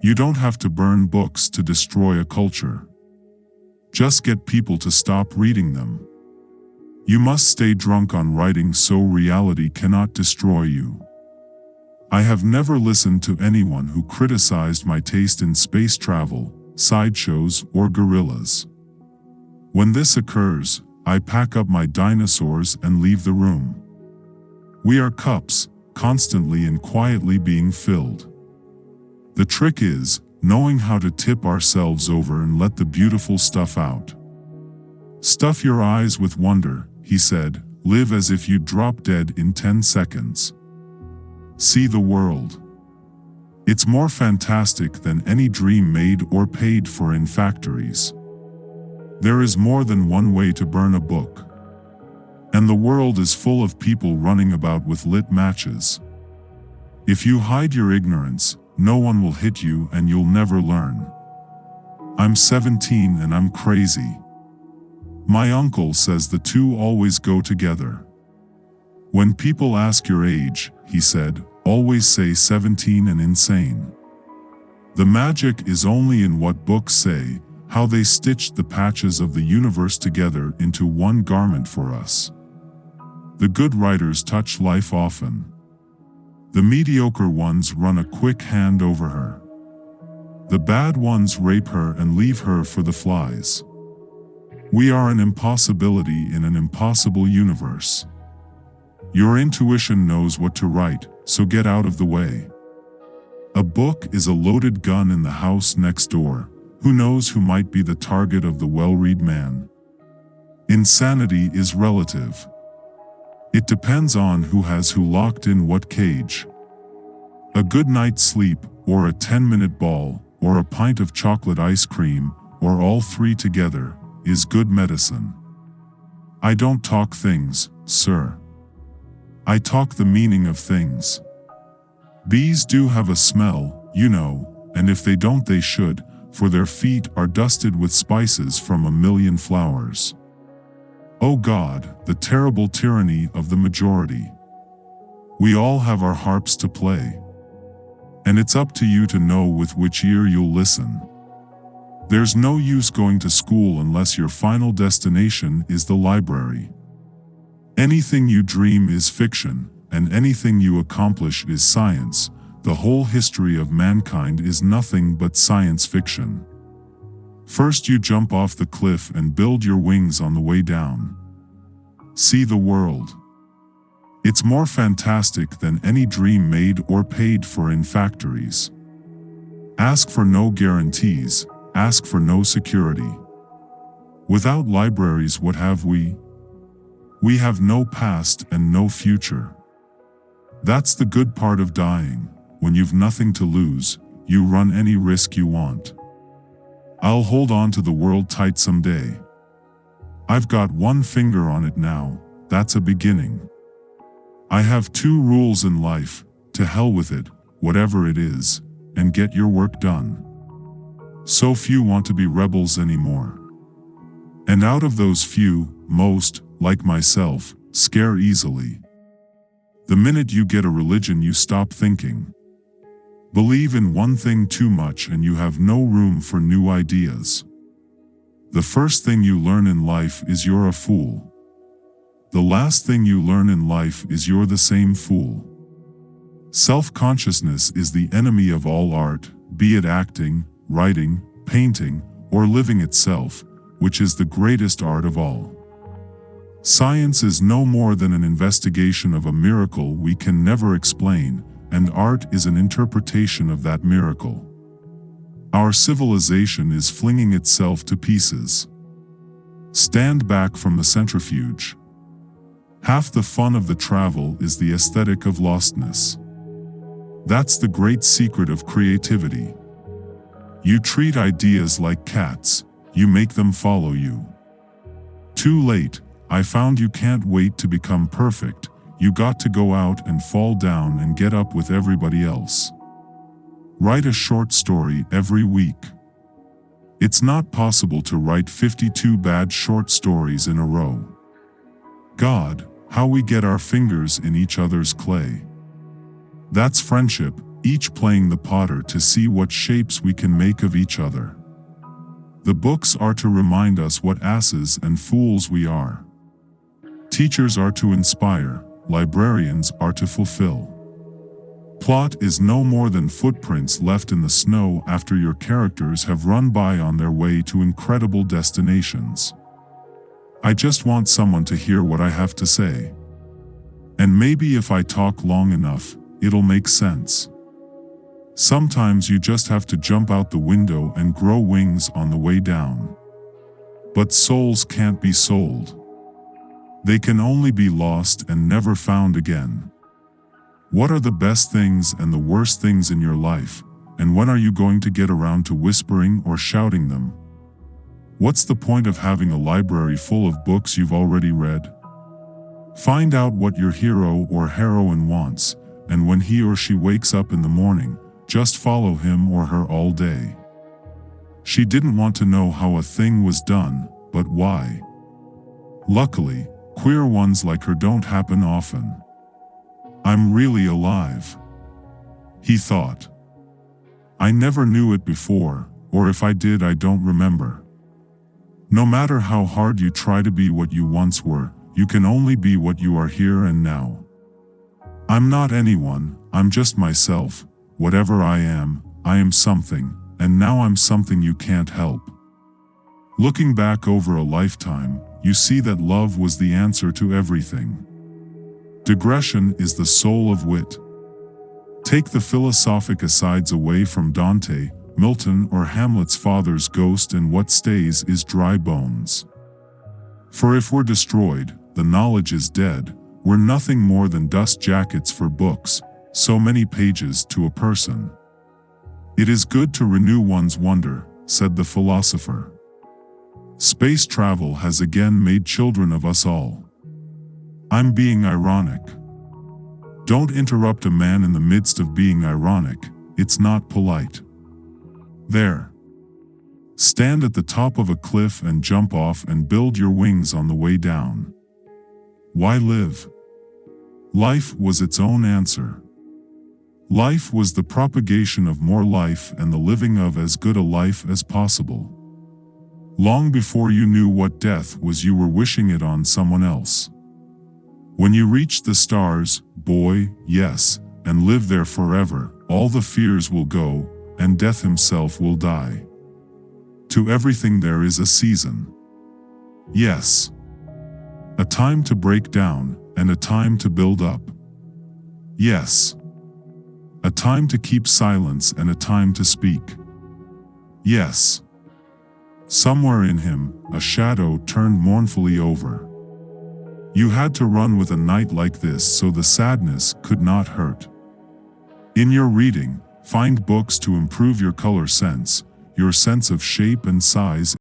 You don't have to burn books to destroy a culture. Just get people to stop reading them. You must stay drunk on writing so reality cannot destroy you. I have never listened to anyone who criticized my taste in space travel, sideshows, or gorillas. When this occurs, I pack up my dinosaurs and leave the room. We are cups, constantly and quietly being filled. The trick is knowing how to tip ourselves over and let the beautiful stuff out. Stuff your eyes with wonder, he said. Live as if you'd drop dead in 10 seconds. See the world. It's more fantastic than any dream made or paid for in factories. There is more than one way to burn a book. And the world is full of people running about with lit matches. If you hide your ignorance, no one will hit you and you'll never learn. I'm 17 and I'm crazy. My uncle says the two always go together. When people ask your age, he said, always say 17 and insane. The magic is only in what books say, how they stitched the patches of the universe together into one garment for us. The good writers touch life often. The mediocre ones run a quick hand over her. The bad ones rape her and leave her for the flies. We are an impossibility in an impossible universe. Your intuition knows what to write, so get out of the way. A book is a loaded gun in the house next door. Who knows who might be the target of the well-read man? Insanity is relative. It depends on who has who locked in what cage. A good night's sleep, or a 10-minute ball, or a pint of chocolate ice cream, or all three together, is good medicine. I don't talk things, sir. I talk the meaning of things. Bees do have a smell, you know, and if they don't they should, for their feet are dusted with spices from a million flowers. Oh God, the terrible tyranny of the majority. We all have our harps to play. And it's up to you to know with which ear you'll listen. There's no use going to school unless your final destination is the library. Anything you dream is fiction, and anything you accomplish is science. The whole history of mankind is nothing but science fiction. First you jump off the cliff and build your wings on the way down. See the world. It's more fantastic than any dream made or paid for in factories. Ask for no guarantees, ask for no security. Without libraries, what have we? We have no past and no future. That's the good part of dying. When you've nothing to lose, you run any risk you want. I'll hold on to the world tight someday. I've got one finger on it now, that's a beginning. I have 2 rules in life: to hell with it, whatever it is, and get your work done. So few want to be rebels anymore. And out of those few, most, like myself, scare easily. The minute you get a religion you stop thinking. Believe in one thing too much and you have no room for new ideas. The first thing you learn in life is you're a fool. The last thing you learn in life is you're the same fool. Self-consciousness is the enemy of all art, be it acting, writing, painting, or living itself, which is the greatest art of all. Science is no more than an investigation of a miracle we can never explain, and art is an interpretation of that miracle. Our civilization is flinging itself to pieces. Stand back from the centrifuge. Half the fun of the travel is the aesthetic of lostness. That's the great secret of creativity. You treat ideas like cats, you make them follow you. Too late, I found you can't wait to become perfect, you got to go out and fall down and get up with everybody else. Write a short story every week. It's not possible to write 52 bad short stories in a row. God, how we get our fingers in each other's clay. That's friendship, each playing the potter to see what shapes we can make of each other. The books are to remind us what asses and fools we are. Teachers are to inspire, librarians are to fulfill. Plot is no more than footprints left in the snow after your characters have run by on their way to incredible destinations. I just want someone to hear what I have to say. And maybe if I talk long enough, it'll make sense. Sometimes you just have to jump out the window and grow wings on the way down. But souls can't be sold. They can only be lost and never found again. What are the best things and the worst things in your life, and when are you going to get around to whispering or shouting them? What's the point of having a library full of books you've already read? Find out what your hero or heroine wants, and when he or she wakes up in the morning, just follow him or her all day. She didn't want to know how a thing was done, but why. Luckily, queer ones like her don't happen often. I'm really alive, he thought. I never knew it before, or if I did, I don't remember. No matter how hard you try to be what you once were, you can only be what you are here and now. I'm not anyone, I'm just myself. Whatever I am something, and now I'm something you can't help. Looking back over a lifetime, you see that love was the answer to everything. Digression is the soul of wit. Take the philosophic asides away from Dante, Milton, or Hamlet's father's ghost, and what stays is dry bones. For if we're destroyed, the knowledge is dead, we're nothing more than dust jackets for books, so many pages to a person. It is good to renew one's wonder, said the philosopher. Space travel has again made children of us all. I'm being ironic. Don't interrupt a man in the midst of being ironic, it's not polite. There. Stand at the top of a cliff and jump off and build your wings on the way down. Why live? Life was its own answer. Life was the propagation of more life and the living of as good a life as possible. Long before you knew what death was, you were wishing it on someone else. When you reach the stars, boy, yes, and live there forever, all the fears will go, and death himself will die. To everything there is a season. Yes. A time to break down, and a time to build up. Yes. A time to keep silence and a time to speak. Yes. Somewhere in him, a shadow turned mournfully over. You had to run with a night like this so the sadness could not hurt. In your reading, find books to improve your color sense, your sense of shape and size,